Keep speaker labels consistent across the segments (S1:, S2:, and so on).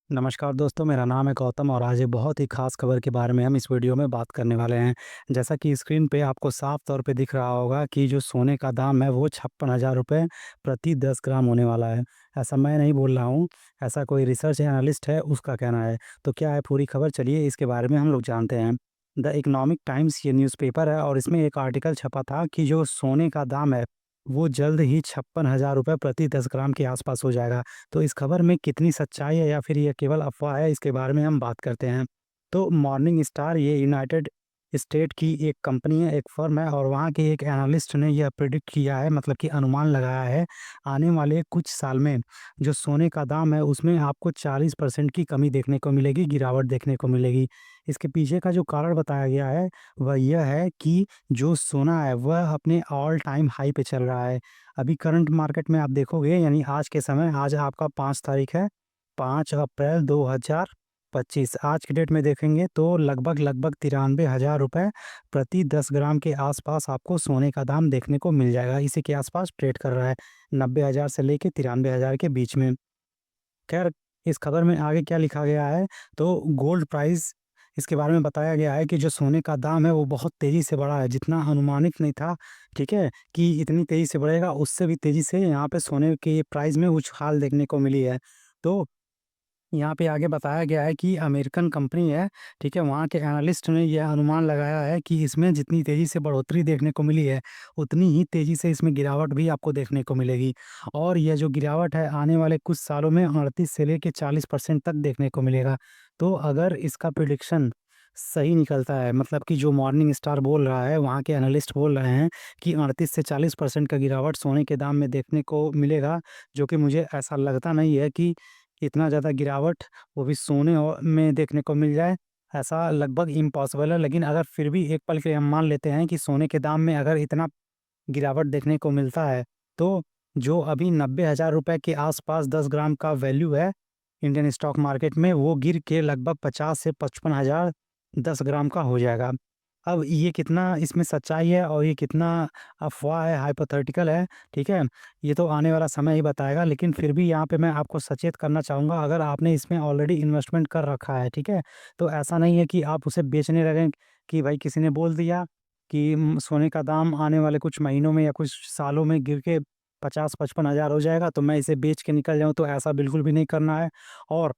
S1: नमस्कार दोस्तों, मेरा नाम है गौतम और आज एक बहुत ही ख़ास खबर के बारे में हम इस वीडियो में बात करने वाले हैं। जैसा कि स्क्रीन पे आपको साफ तौर पे दिख रहा होगा कि जो सोने का दाम है वो 56,000 रुपये प्रति 10 ग्राम होने वाला है। ऐसा मैं नहीं बोल रहा हूँ, ऐसा कोई रिसर्च एनालिस्ट है उसका कहना है। तो क्या है पूरी खबर, चलिए इसके बारे में हम लोग जानते हैं। द इकोनॉमिक टाइम्स ये न्यूज़पेपर है और इसमें एक आर्टिकल छपा था कि जो सोने का दाम है वो जल्द ही 56,000 रुपये प्रति 10 ग्राम के आसपास हो जाएगा। तो इस खबर में कितनी सच्चाई है या फिर ये केवल अफ़वाह है, इसके बारे में हम बात करते हैं। तो मॉर्निंग स्टार ये यूनाइटेड स्टेट की एक कंपनी है, एक फ़र्म है और वहाँ के एक एनालिस्ट ने यह प्रेडिक्ट किया है, मतलब कि अनुमान लगाया है, आने वाले कुछ साल में जो सोने का दाम है उसमें आपको 40% की कमी देखने को मिलेगी, गिरावट देखने को मिलेगी। इसके पीछे का जो कारण बताया गया है वह यह है कि जो सोना है वह अपने ऑल टाइम हाई पे चल रहा है। अभी करंट मार्केट में आप देखोगे, यानी आज के समय, आज आपका 5 तारीख है, 5 अप्रैल 2025, आज की डेट में देखेंगे तो लगभग 93,000 रुपए प्रति 10 ग्राम के आसपास आपको सोने का दाम देखने को मिल जाएगा। इसी के आसपास ट्रेड कर रहा है, 90,000 से लेके 93,000 के बीच में। खैर, इस खबर में आगे क्या लिखा गया है, तो गोल्ड प्राइस, इसके बारे में बताया गया है कि जो सोने का दाम है वो बहुत तेज़ी से बढ़ा है, जितना अनुमानित नहीं था, ठीक है? कि इतनी तेज़ी से बढ़ेगा, उससे भी तेज़ी से यहाँ पे सोने के प्राइस में उछाल देखने को मिली है। तो यहाँ पे आगे बताया गया है कि अमेरिकन कंपनी है, ठीक है? वहाँ के एनालिस्ट ने यह अनुमान लगाया है कि इसमें जितनी तेज़ी से बढ़ोतरी देखने को मिली है, उतनी ही तेज़ी से इसमें गिरावट भी आपको देखने को मिलेगी। और यह जो गिरावट है आने वाले कुछ सालों में 38 से लेके 40% तक देखने को मिलेगा। तो अगर इसका प्रेडिक्शन सही निकलता है, मतलब कि जो मॉर्निंग स्टार बोल रहा है, वहाँ के एनालिस्ट बोल रहे हैं कि 38 से 40% का गिरावट सोने के दाम में देखने को मिलेगा, जो कि मुझे ऐसा लगता नहीं है कि इतना ज़्यादा गिरावट वो भी सोने में देखने को मिल जाए, ऐसा लगभग इम्पॉसिबल है। लेकिन अगर फिर भी एक पल के लिए हम मान लेते हैं कि सोने के दाम में अगर इतना गिरावट देखने को मिलता है, तो जो अभी 90,000 रुपए के आसपास 10 ग्राम का वैल्यू है इंडियन स्टॉक मार्केट में, वो गिर के लगभग 50 से 55,000 10 ग्राम का हो जाएगा। अब ये कितना इसमें सच्चाई है और ये कितना अफ़वाह है, हाइपोथेटिकल है, ठीक है? ये तो आने वाला समय ही बताएगा, लेकिन फिर भी यहाँ पे मैं आपको सचेत करना चाहूँगा, अगर आपने इसमें ऑलरेडी इन्वेस्टमेंट कर रखा है, ठीक है? तो ऐसा नहीं है कि आप उसे बेचने लगें कि भाई किसी ने बोल दिया कि सोने का दाम आने वाले कुछ महीनों में या कुछ सालों में गिर के 50-55 हज़ार हो जाएगा, तो मैं इसे बेच के निकल जाऊँ, तो ऐसा बिल्कुल भी नहीं करना है। और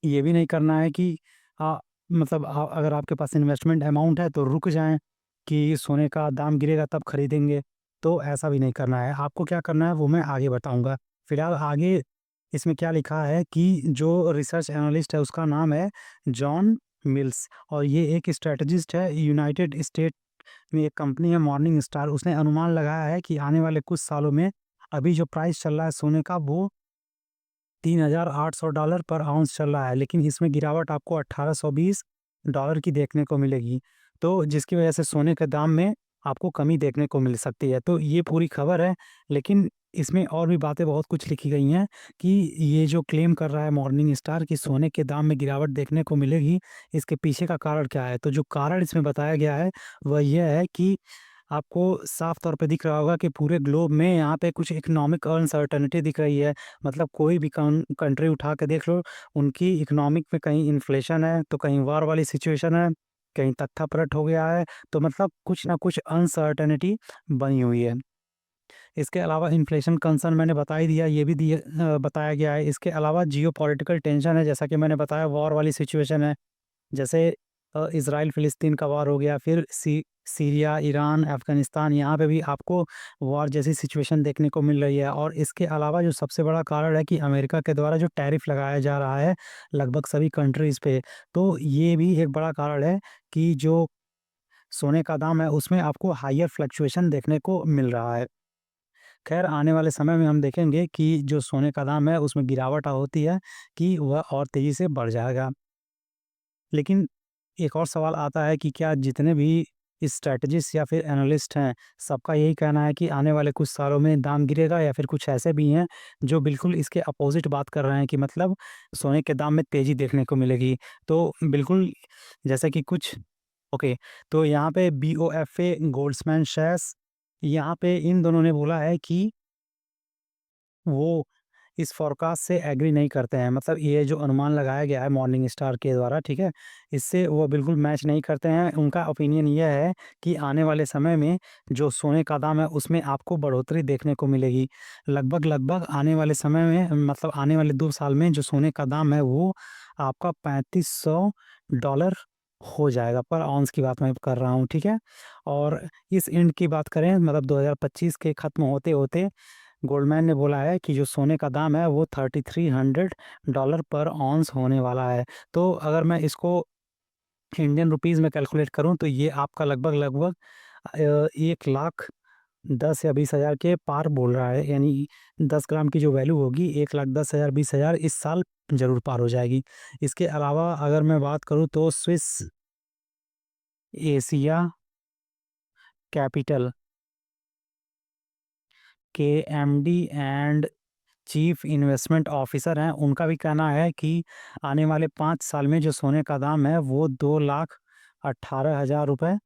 S1: ये भी नहीं करना है कि अ, मतलब अगर आपके पास इन्वेस्टमेंट अमाउंट है तो रुक जाएँ कि सोने का दाम गिरेगा तब खरीदेंगे, तो ऐसा भी नहीं करना है। आपको क्या करना है वो मैं आगे बताऊँगा। फिलहाल आगे इसमें क्या लिखा है कि जो रिसर्च एनालिस्ट है उसका नाम है जॉन मिल्स और ये एक स्ट्रैटेजिस्ट है, यूनाइटेड स्टेट में एक कंपनी है मॉर्निंग स्टार, उसने अनुमान लगाया है कि आने वाले कुछ सालों में अभी जो प्राइस चल रहा है सोने का वो $3,800 पर आउंस चल रहा है, लेकिन इसमें गिरावट आपको $1,820 की देखने को मिलेगी। तो जिसकी वजह से सोने के दाम में आपको कमी देखने को मिल सकती है। तो ये पूरी खबर है, लेकिन इसमें और भी बातें बहुत कुछ लिखी गई हैं कि ये जो क्लेम कर रहा है मॉर्निंग स्टार कि सोने के दाम में गिरावट देखने को मिलेगी, इसके पीछे का कारण क्या है? तो जो कारण इसमें बताया गया है, वह ये है कि आपको साफ तौर पे दिख रहा होगा कि पूरे ग्लोब में यहाँ पे कुछ इकोनॉमिक अनसर्टेनिटी दिख रही है। मतलब कोई भी कंट्री उठा के देख लो, उनकी इकोनॉमिक में कहीं इन्फ्लेशन है, तो कहीं वॉर वाली सिचुएशन है, कहीं तख्तापलट हो गया है, तो मतलब कुछ ना कुछ अनसर्टेनिटी बनी हुई है। इसके अलावा इन्फ्लेशन कंसर्न मैंने बता ही दिया, ये भी बताया गया है। इसके अलावा जियोपॉलिटिकल टेंशन है, जैसा कि मैंने बताया, वॉर वाली सिचुएशन है। जैसे इज़राइल-फ़िलिस्तीन का वॉर हो गया, फिर सीरिया, ईरान, अफ़गानिस्तान, यहाँ पे भी आपको वॉर जैसी सिचुएशन देखने को मिल रही है। और इसके अलावा जो सबसे बड़ा कारण है कि अमेरिका के द्वारा जो टैरिफ लगाया जा रहा है लगभग सभी कंट्रीज़ पे, तो ये भी एक बड़ा कारण है कि जो सोने का दाम है उसमें आपको हाइयर फ्लक्चुएशन देखने को मिल रहा है। ख़ैर, आने वाले समय में हम देखेंगे कि जो सोने का दाम है उसमें गिरावट होती है कि वह और तेज़ी से बढ़ जाएगा। लेकिन एक और सवाल आता है कि क्या जितने भी स्ट्रैटेजिस्ट या फिर एनालिस्ट हैं, सबका यही कहना है कि आने वाले कुछ सालों में दाम गिरेगा, या फिर कुछ ऐसे भी हैं जो बिल्कुल इसके अपोज़िट बात कर रहे हैं कि मतलब सोने के दाम में तेज़ी देखने को मिलेगी। तो बिल्कुल जैसे कि कुछ ओके, तो यहाँ पे BOFA, गोल्ड्समैन शेल्स, यहाँ पे इन दोनों ने बोला है कि वो इस फ़ोरकास्ट से एग्री नहीं करते हैं। मतलब ये जो अनुमान लगाया गया है मॉर्निंग स्टार के द्वारा, ठीक है? इससे वो बिल्कुल मैच नहीं करते हैं। उनका ओपिनियन ये है कि आने वाले समय में जो सोने का दाम है उसमें आपको बढ़ोतरी देखने को मिलेगी। लगभग-लगभग आने वाले समय में मतलब आने वाले 2 साल में जो सोने का दाम है वो आपका $3500 हो जाएगा, पर औंस की बात मैं कर रहा हूँ, ठीक है? और इस एंड की बात करें मतलब 2025 के खत्म होते-होते गोल्डमैन ने बोला है कि जो सोने का दाम है वो $3300 पर औंस होने वाला है। तो अगर मैं इसको इंडियन रुपीज़ में कैलकुलेट करूँ तो ये आपका लगभग-लगभग 1,10,000 या 20,000 के पार बोल रहा है। यानी 10 ग्राम की जो वैल्यू होगी 1,10,000 20,000 इस साल ज़रूर पार हो जाएगी। इसके अलावा अगर मैं बात करूँ तो स्विस एशिया कैपिटल के MD and chief investment officer हैं, उनका भी कहना है कि आने वाले 5 साल में जो सोने का दाम है वो 2,18,000 रुपए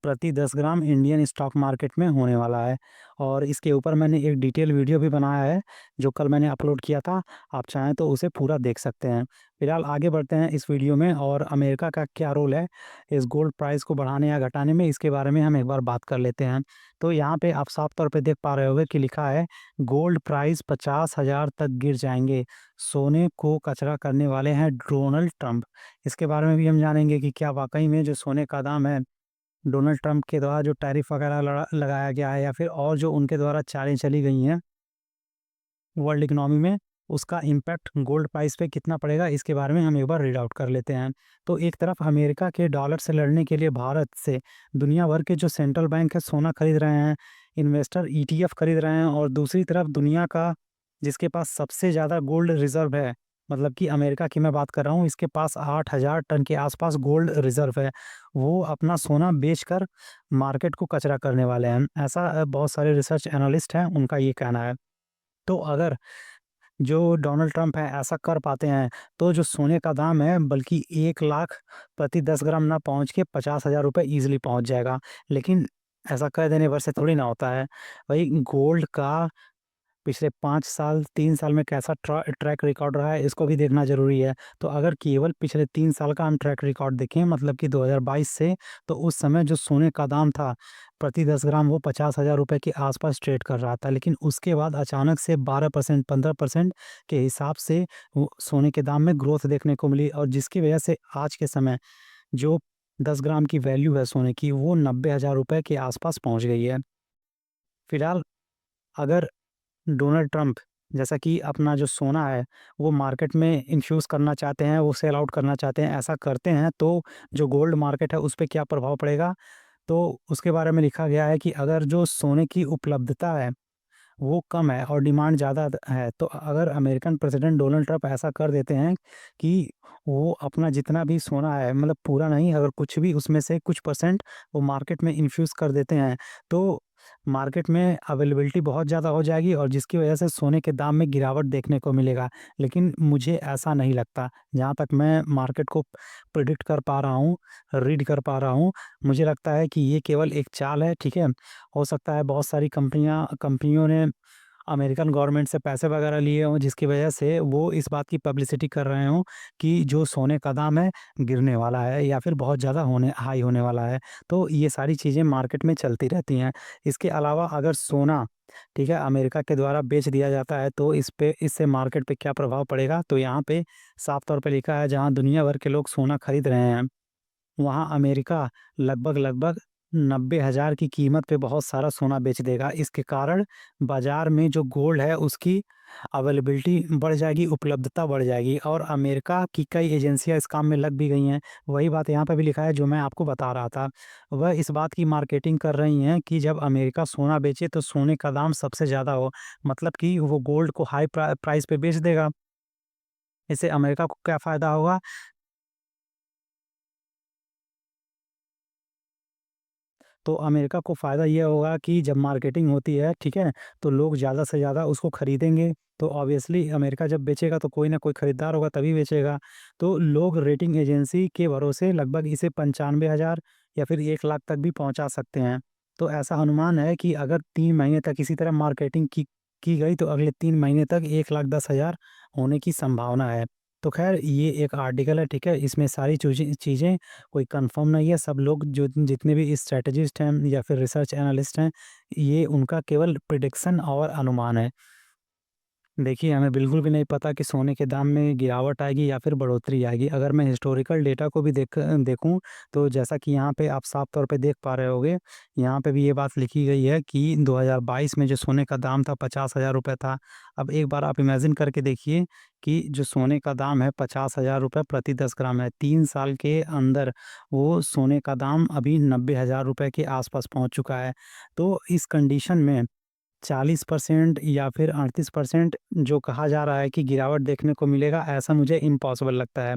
S1: प्रति 10 ग्राम इंडियन स्टॉक मार्केट में होने वाला है। और इसके ऊपर मैंने एक डिटेल वीडियो भी बनाया है, जो कल मैंने अपलोड किया था। आप चाहें तो उसे पूरा देख सकते हैं। फिलहाल आगे बढ़ते हैं इस वीडियो में और अमेरिका का क्या रोल है इस गोल्ड प्राइस को बढ़ाने या घटाने में, इसके बारे में हम एक बार बात कर लेते हैं। तो यहाँ पे आप साफ तौर पे देख पा रहे होंगे कि लिखा है गोल्ड प्राइस 50,000 तक गिर जाएँगे, सोने को कचरा करने वाले हैं डोनाल्ड ट्रंप। इसके बारे में भी हम जानेंगे कि क्या वाक़ई में जो सोने का दाम है डोनाल्ड ट्रंप के द्वारा जो टैरिफ वगैरह लगाया गया है या फिर और जो उनके द्वारा चालें चली गई हैं वर्ल्ड इकोनॉमी में, उसका इम्पैक्ट गोल्ड प्राइस पे कितना पड़ेगा, इसके बारे में हम एक बार रीड आउट कर लेते हैं। तो एक तरफ अमेरिका के डॉलर से लड़ने के लिए भारत से दुनिया भर के जो सेंट्रल बैंक है सोना खरीद रहे हैं, इन्वेस्टर ईटीएफ खरीद रहे हैं, और दूसरी तरफ दुनिया का जिसके पास सबसे ज़्यादा गोल्ड रिज़र्व है, मतलब कि अमेरिका की मैं बात कर रहा हूँ, इसके पास 8,000 टन के आसपास गोल्ड रिज़र्व है। वो अपना सोना बेचकर मार्केट को कचरा करने वाले हैं। ऐसा बहुत सारे रिसर्च एनालिस्ट हैं, उनका ये कहना है। तो अगर जो डोनाल्ड ट्रंप हैं ऐसा कर पाते हैं, तो जो सोने का दाम है बल्कि 1 लाख प्रति 10 ग्राम ना पहुँच के 50,000 रुपए ईज़िली पहुँच जाएगा। लेकिन ऐसा कह देने भर से थोड़ी ना होता है। वही गोल्ड का पिछले 5 साल, 3 साल में कैसा ट्रैक रिकॉर्ड रहा है, इसको भी देखना ज़रूरी है। तो अगर केवल पिछले 3 साल का हम ट्रैक रिकॉर्ड देखें मतलब कि 2022 से, तो उस समय जो सोने का दाम था, प्रति 10 ग्राम वो 50,000 रुपए के आस-पास ट्रेड कर रहा था। लेकिन उसके बाद अचानक से 12% 15% के हिसाब से वो सोने के दाम में ग्रोथ देखने को मिली, और जिसकी वजह से आज के समय जो 10 ग्राम की वैल्यू है सोने की, वो 90,000 रुपए के आस-पास पहुँच गई है। फिलहाल अगर डोनाल्ड ट्रंप जैसा कि अपना जो सोना है वो मार्केट में इन्फ्यूज़ करना चाहते हैं, वो सेल आउट करना चाहते हैं, ऐसा करते हैं तो जो गोल्ड मार्केट है उस पे क्या प्रभाव पड़ेगा? तो उसके बारे में लिखा गया है कि अगर जो सोने की उपलब्धता है वो कम है और डिमांड ज़्यादा है, तो अगर अमेरिकन प्रेसिडेंट डोनाल्ड ट्रंप ऐसा कर देते हैं कि वो अपना जितना भी सोना है मतलब पूरा नहीं, अगर कुछ भी उसमें से कुछ परसेंट वो मार्केट में इन्फ्यूज़ कर देते हैं, तो मार्केट में अवेलेबिलिटी बहुत ज़्यादा हो जाएगी और जिसकी वजह से सोने के दाम में गिरावट देखने को मिलेगा। लेकिन मुझे ऐसा नहीं लगता, जहाँ तक मैं मार्केट को प्रेडिक्ट कर पा रहा हूँ, रीड कर पा रहा हूँ, मुझे लगता है कि ये केवल एक चाल है, ठीक है? हो सकता है बहुत सारी कंपनियों ने अमेरिकन गवर्नमेंट से पैसे वगैरह लिए हों, जिसकी वजह से वो इस बात की पब्लिसिटी कर रहे हों कि जो सोने का दाम है गिरने वाला है या फिर बहुत ज़्यादा हाई होने वाला है। तो ये सारी चीज़ें मार्केट में चलती रहती हैं। इसके अलावा अगर सोना, ठीक है, अमेरिका के द्वारा बेच दिया जाता है तो इससे मार्केट पे क्या प्रभाव पड़ेगा? तो यहाँ पे साफ तौर पे लिखा है जहाँ दुनिया भर के लोग सोना खरीद रहे हैं, वहाँ अमेरिका लगभग-लगभग 90,000 की कीमत पे बहुत सारा सोना बेच देगा। इसके कारण बाज़ार में जो गोल्ड है उसकी अवेलेबिलिटी बढ़ जाएगी, उपलब्धता बढ़ जाएगी, और अमेरिका की कई एजेंसियाँ इस काम में लग भी गई हैं। वही बात यहाँ पे भी लिखा है जो मैं आपको बता रहा था। वह इस बात की मार्केटिंग कर रही हैं कि जब अमेरिका सोना बेचे तो सोने का दाम सबसे ज़्यादा हो। मतलब कि वो गोल्ड को हाई प्राइस पे बेच देगा। इससे अमेरिका को क्या फ़ायदा होगा? तो अमेरिका को फ़ायदा ये होगा कि जब मार्केटिंग होती है, ठीक है? तो लोग ज़्यादा से ज़्यादा उसको खरीदेंगे, तो ऑब्वियसली अमेरिका जब बेचेगा तो कोई ना कोई खरीदार होगा तभी बेचेगा। तो लोग रेटिंग एजेंसी के भरोसे लगभग इसे 95,000 या फिर 1 लाख तक भी पहुँचा सकते हैं। तो ऐसा अनुमान है कि अगर 3 महीने तक इसी तरह मार्केटिंग की गई तो अगले 3 महीने तक 1,10,000 होने की संभावना है। तो ख़ैर ये एक आर्टिकल है, ठीक है? इसमें सारी चीज़ें चीज़ें कोई कन्फर्म नहीं है। सब लोग जो जितने भी स्ट्रैटेजिस्ट हैं या फिर रिसर्च एनालिस्ट हैं, ये उनका केवल प्रेडिक्शन और अनुमान है। देखिए, हमें बिल्कुल भी नहीं पता कि सोने के दाम में गिरावट आएगी या फिर बढ़ोतरी आएगी। अगर मैं हिस्टोरिकल डेटा को भी देखूँ, तो जैसा कि यहाँ पे आप साफ तौर पे देख पा रहे होंगे, यहाँ पे भी ये बात लिखी गई है कि 2022 में जो सोने का दाम था, 50,000 रुपए था। अब एक बार आप इमेजिन करके देखिए कि जो सोने का दाम है, 50,000 रुपए प्रति 10 ग्राम है। 3 साल के अंदर वो सोने का दाम अभी 90,000 रुपए के आस-पास पहुँच चुका है। तो इस कंडीशन में 40% या फिर 38% जो कहा जा रहा है कि गिरावट देखने को मिलेगा, ऐसा मुझे इम्पॉसिबल लगता है।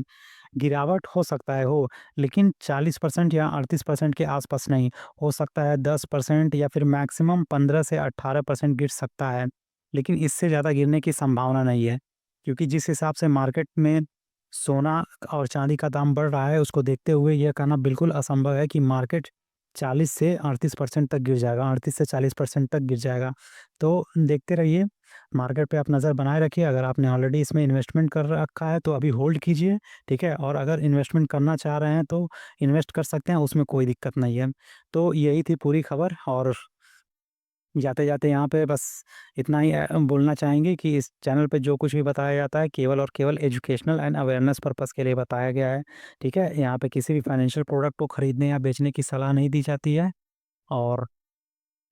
S1: गिरावट हो सकता है हो, लेकिन 40% या 38% के आस-पास नहीं। हो सकता है 10% या फिर मैक्सिमम 15 से 18% गिर सकता है, लेकिन इससे ज़्यादा गिरने की संभावना नहीं है। क्योंकि जिस हिसाब से मार्केट में सोना और चाँदी का दाम बढ़ रहा है, उसको देखते हुए यह कहना बिल्कुल असंभव है कि मार्केट 40 से 38% तक गिर जाएगा, 38 से 40% तक गिर जाएगा। तो देखते रहिए, मार्केट पे आप नज़र बनाए रखिए। अगर आपने ऑलरेडी इसमें इन्वेस्टमेंट कर रखा है, तो अभी होल्ड कीजिए, ठीक है? और अगर इन्वेस्टमेंट करना चाह रहे हैं, तो इन्वेस्ट कर सकते हैं, उसमें कोई दिक्कत नहीं है। तो यही थी पूरी खबर और जाते-जाते यहाँ पे बस इतना ही बोलना चाहेंगे कि इस चैनल पे जो कुछ भी बताया जाता है केवल और केवल एजुकेशनल एंड अवेयरनेस पर्पस के लिए बताया गया है, ठीक है? यहाँ पे किसी भी फाइनेंशियल प्रोडक्ट को खरीदने या बेचने की सलाह नहीं दी जाती है और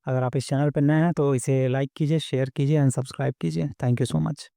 S1: अगर आप इस चैनल पे नए हैं तो इसे लाइक कीजिए, शेयर कीजिए एंड सब्सक्राइब कीजिए। Thank you so much.